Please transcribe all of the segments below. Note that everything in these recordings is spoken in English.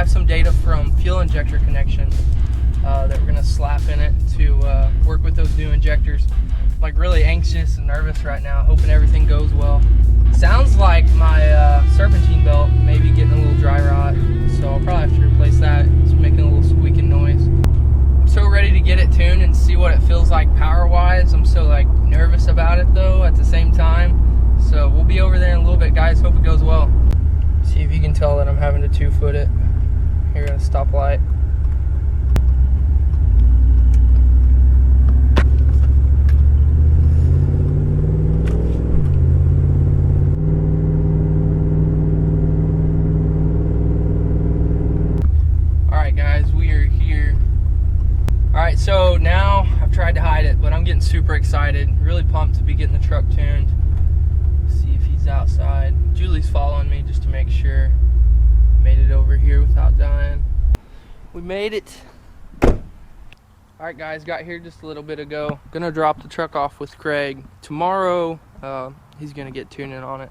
have some data from fuel injector connection that we're gonna slap in it to work with those new injectors. I'm like really anxious and nervous right now, hoping everything goes well. Sounds like my serpentine belt may be getting a little dry rot, so I'll probably have to replace that. It's making a little squeaking noise. I'm so ready to get it tuned and see what it feels like power-wise. I'm so like nervous about it though at the same time. So we'll be over there in a little bit, guys. Hope it goes well. See if you can tell that I'm having to 2-foot it here at a stoplight. Alright guys, we are here. Alright, so now I've tried to hide it, but I'm getting super excited. Really pumped to be getting the truck tuned. See if he's outside. Julie's following me just to make sure. Made it over here without dying. We made it. Alright guys, got here just a little bit ago. Gonna drop the truck off with Craig. Tomorrow, he's gonna get tuning on it.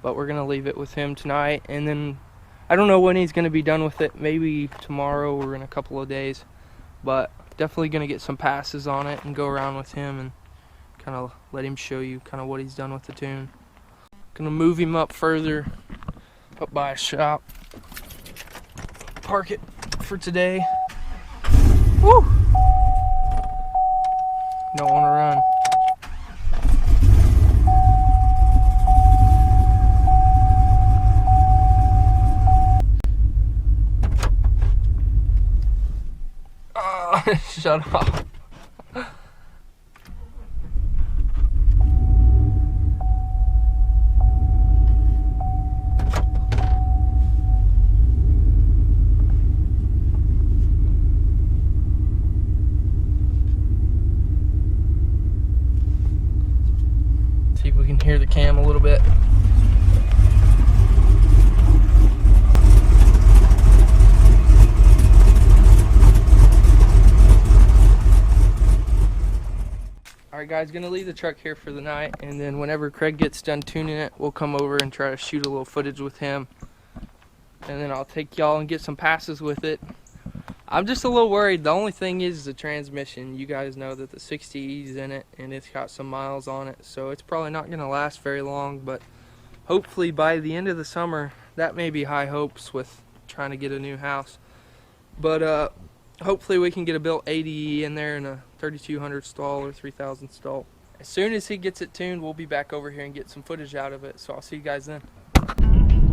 But we're gonna leave it with him tonight. And then, I don't know when he's gonna be done with it. Maybe tomorrow or in a couple of days. But definitely gonna get some passes on it and go around with him and kind of let him show you kind of what he's done with the tune. Gonna move him up further, up by a shop. Park it for today. Woo! Don't want to run. Oh, shut up. See if we can hear the cam a little bit. Alright guys, gonna leave the truck here for the night, and then whenever Craig gets done tuning it, we'll come over and try to shoot a little footage with him. And then I'll take y'all and get some passes with it. I'm just a little worried. The only thing is the transmission. You guys know that the 60E's in it, and it's got some miles on it, so it's probably not gonna last very long, but hopefully by the end of the summer, that may be high hopes with trying to get a new house. But hopefully we can get a built 80E in there and a 3200 stall or 3000 stall. As soon as he gets it tuned, we'll be back over here and get some footage out of it, so I'll see you guys then.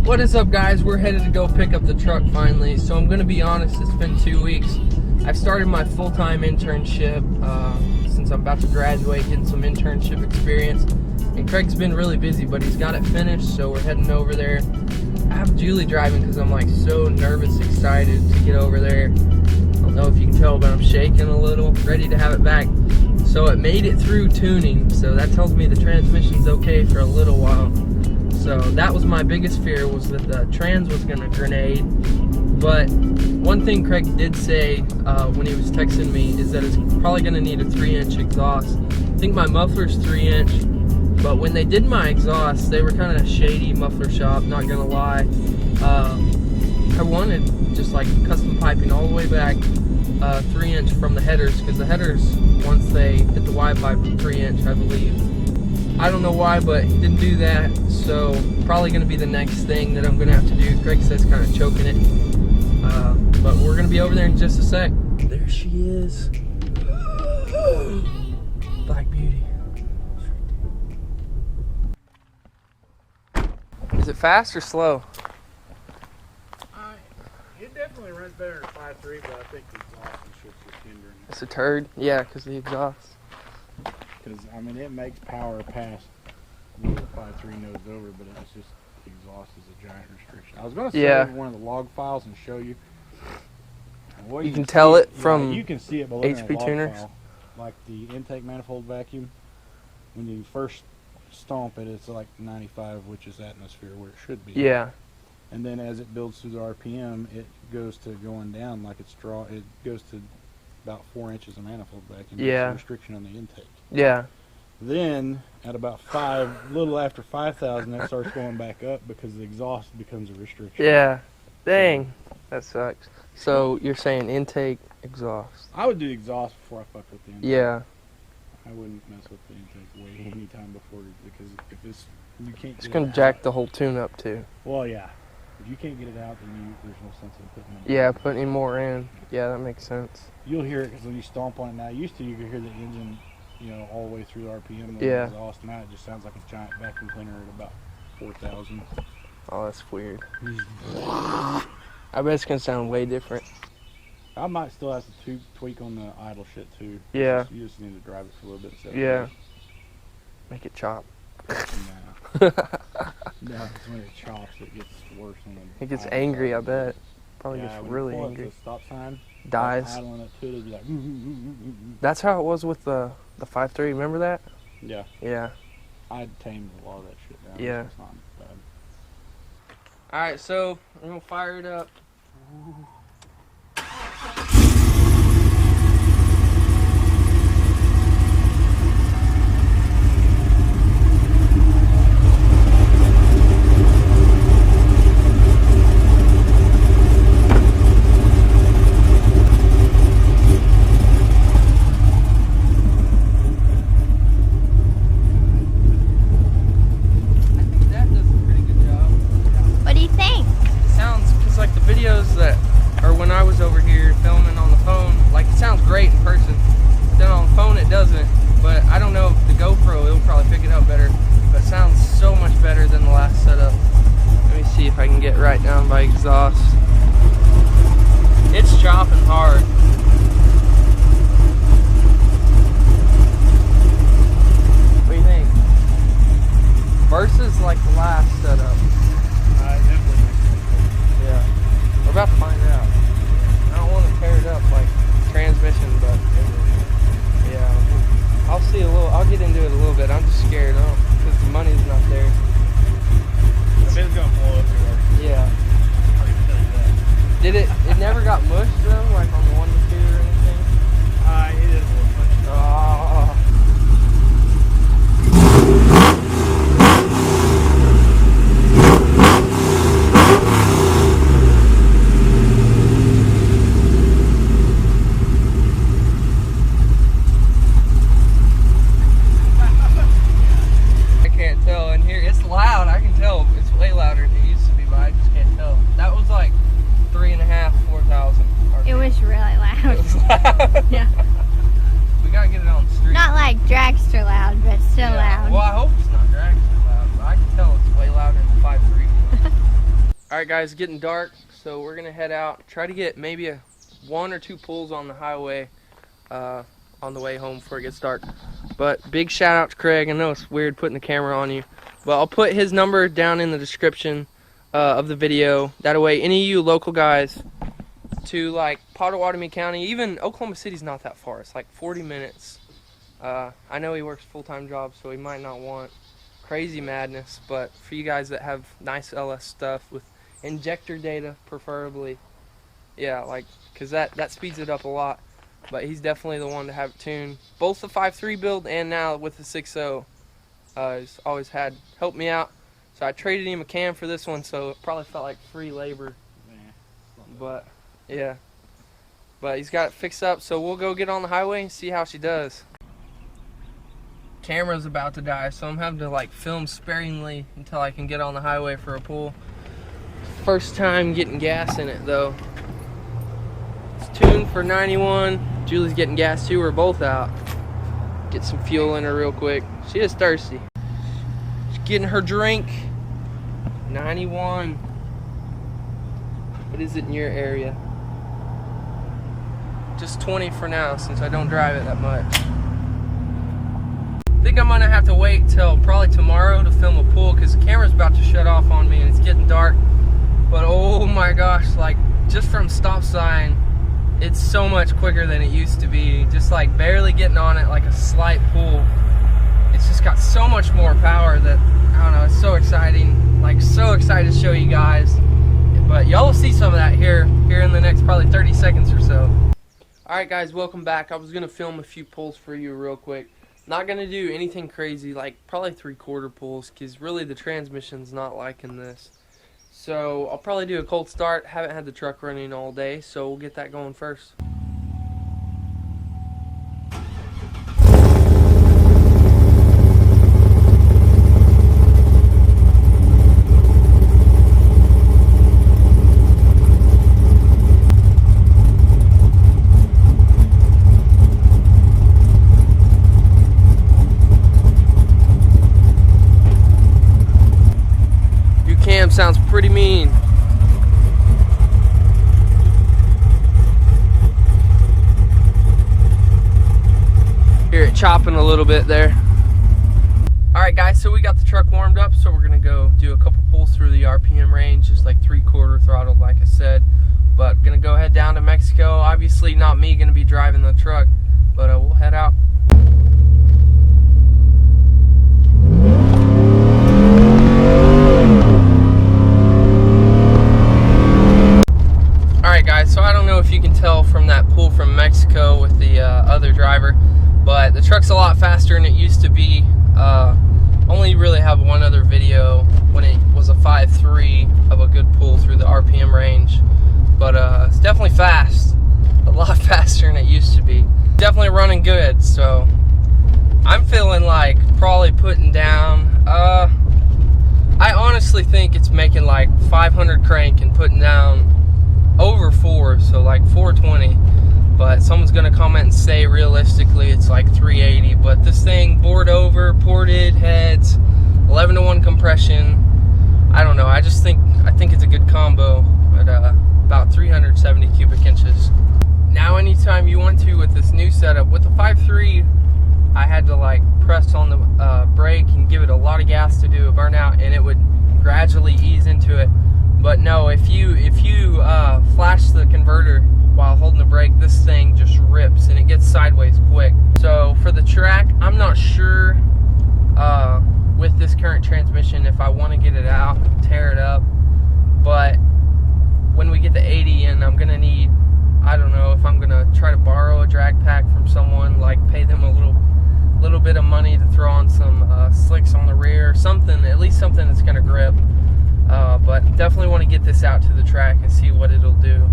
What is up guys? We're headed to go pick up the truck finally. So I'm gonna be honest, it's been 2 weeks. I've started my full-time internship since I'm about to graduate, getting some internship experience. And Craig's been really busy, but he's got it finished, so we're heading over there. I have Julie driving because I'm like so nervous, excited to get over there. I don't know if you can tell, but I'm shaking a little, ready to have it back. So it made it through tuning, so that tells me the transmission's okay for a little while. So that was my biggest fear, was that the trans was gonna grenade. But one thing Craig did say when he was texting me is that it's probably gonna need a 3-inch exhaust. I think my muffler's 3-inch, but when they did my exhaust, they were kind of shady muffler shop, not gonna lie. I wanted just like custom piping all the way back 3-inch from the headers, because the headers, once they hit the Y pipe, 3-inch, I believe. I don't know why, but he didn't do that, so probably going to be the next thing that I'm going to have to do. Craig says kind of choking it, but we're going to be over there in just a sec. There she is. Black Beauty. Is it fast or slow? It definitely runs better than 5.3, but I think the exhaust is just hindering it. It's a turd? Yeah, because of the exhaust. Because, I mean, it makes power past the 5.3 nose over, but it's just the exhaust is a giant restriction. I was going to save one of the log files and show you. Well, you can tell it from you can see it below HP in a log tuners. file, like the intake manifold vacuum. When you first stomp it, it's like 95, which is atmosphere where it should be. Yeah. And then as it builds through the RPM, it goes to going down like it's it goes to about 4 inches of manifold vacuum. Yeah. It's a restriction on the intake. Yeah. Then at about little after 5,000, that starts going back up because the exhaust becomes a restriction. Yeah. Dang. That sucks. So you're saying intake, exhaust? I would do exhaust before I fuck with the intake. Yeah. I wouldn't mess with the intake way anytime before, because if you can't It's get gonna it jack out, the whole tune up too. well, yeah. If you can't get it out, then there's no sense in putting it in. Yeah, putting more in. Yeah, that makes sense. You'll hear it because when you stomp on it now, used to you could hear the engine, all the way through the RPM with Yeah. the exhaust. Now it just sounds like a giant vacuum cleaner at about 4,000. Oh, that's weird. I bet it's gonna sound way different. I might still have to tweak on the idle shit too. Yeah. You just need to drive it for a little bit. Yeah. Make it chop. No, it's when it chops, it gets worse. It gets angry, I bet. Probably Yeah, gets when really you pull up angry. to the stop sign, Dies. idling it to it, it'd be like. That's how it was with the 5.3. Remember that? Yeah. Yeah. I tamed a lot of that shit down. Yeah. So it's not bad. All right, so I'm gonna fire it up. Videos that, or when I was over here filming on the phone, like it sounds great in person. Then on the phone it doesn't. But I don't know if the GoPro, it'll probably pick it up better. But it sounds so much better than the last setup. Let me see if I can get right down by exhaust. It's chopping hard. What do you think? Versus like the last setup. Definitely. Yeah. We're about to find out. I don't want to tear it up like transmission, but yeah, I'll see a little. I'll get into it a little bit. I'm just scared because the money's not there. I bet it's gonna blow up everywhere. Yeah. Did it? It never got mushed though, like on the 1 to 2 or anything. It is a little much. Oh. Yeah. We gotta get it on the street. Not like dragster loud, but still loud. Well, I hope it's not dragster loud, but I can tell it's way louder than 5.3. Alright guys, getting dark, so we're gonna head out. Try to get maybe 1 or 2 pulls on the highway on the way home before it gets dark. But big shout out to Craig. I know it's weird putting the camera on you, but I'll put his number down in the description of the video. That way any of you local guys to like Pottawatomie County, even Oklahoma City's not that far. It's like 40 minutes. I know he works full-time job, so he might not want crazy madness, but for you guys that have nice LS stuff with injector data preferably, yeah, like, because that speeds it up a lot. But he's definitely the one to have it tuned. Both the 5.3 build and now with the 6.0. He's always helped me out. So I traded him a cam for this one, so it probably felt like free labor. But yeah, but he's got it fixed up, so we'll go get on the highway and see how she does. Camera's about to die, so I'm having to like film sparingly until I can get on the highway for a pull. First time getting gas in it though. It's tuned for 91. Julie's getting gas too. We're both out. Get some fuel in her real quick. She is thirsty. She's getting her drink. 91. What is it in your area? Just 20 for now, since I don't drive it that much. I think I'm gonna have to wait till probably tomorrow to film a pull, because the camera's about to shut off on me and it's getting dark. But oh my gosh, like just from stop sign, it's so much quicker than it used to be. Just like barely getting on it, like a slight pull. It's just got so much more power that, I don't know, it's so exciting. Like so excited to show you guys. But y'all will see some of that here in the next probably 30 seconds or so. Alright guys, welcome back. I was going to film a few pulls for you real quick. Not going to do anything crazy, like probably 3/4 pulls, because really the transmission's not liking this. So I'll probably do a cold start. Haven't had the truck running all day, so we'll get that going first. Cam sounds pretty mean. Hear it chopping a little bit there. Alright guys, so we got the truck warmed up, so we're gonna go do a couple pulls through the RPM range, just like 3/4 throttle like I said. But gonna go head down to Mexico. Obviously not me gonna be driving the truck, but we'll head out. Alright guys, so I don't know if you can tell from that pull from Mexico with the other driver, but the truck's a lot faster than it used to be. Only really have one other video when it was a 5.3 of a good pull through the RPM range, but it's definitely fast, a lot faster than it used to be. Definitely running good, so I'm feeling like probably putting down, I honestly think it's making like 500 crank and putting down over 4, so like 420, but someone's gonna comment and say realistically it's like 380. But this thing bored over, ported heads, 11-to-1 compression, I don't know, I think it's a good combo at about 370 cubic inches. Now anytime you want to with this new setup, with the 5.3 I had to like press on the brake and give it a lot of gas to do a burnout, and it would gradually ease into it. But no, if you flash the converter while holding the brake, this thing just rips and it gets sideways quick. So for the track, I'm not sure with this current transmission if I want to get it out, tear it up. But when we get the 80 in, I'm gonna need, I don't know if I'm gonna try to borrow a drag pack from someone, like pay them a little bit of money to throw on some slicks on the rear, something, at least something that's gonna grip. But definitely want to get this out to the track and see what it'll do.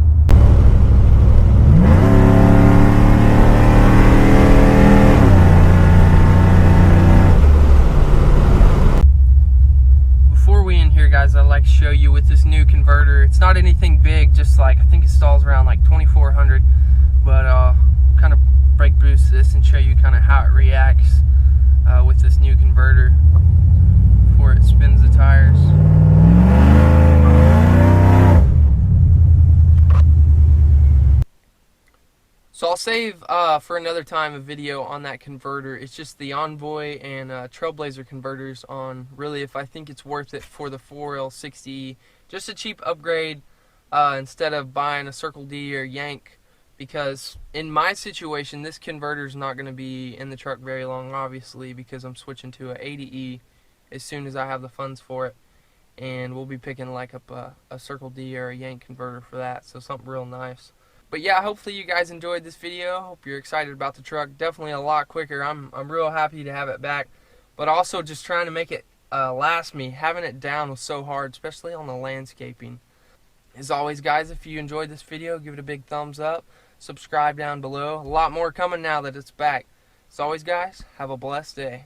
Before we end here guys, I'd like to show you with this new converter, it's not anything big, just like, I think it stalls around like 2400, but kind of brake boost this and show you kind of how it reacts with this new converter before it spins the tires. So I'll save for another time a video on that converter. It's just the Envoy and Trailblazer converters on really if I think it's worth it for the 4L60. Just a cheap upgrade instead of buying a Circle D or Yank, because in my situation this converter is not going to be in the truck very long, obviously, because I'm switching to a 80E as soon as I have the funds for it, and we'll be picking like up a Circle D or a Yank converter for that, so something real nice. But yeah, hopefully you guys enjoyed this video. Hope you're excited about the truck. Definitely a lot quicker. I'm real happy to have it back, but also just trying to make it last me. Having it down was so hard, especially on the landscaping. As always guys, if you enjoyed this video, give it a big thumbs up. Subscribe down below. A lot more coming now that it's back. As always guys, have a blessed day.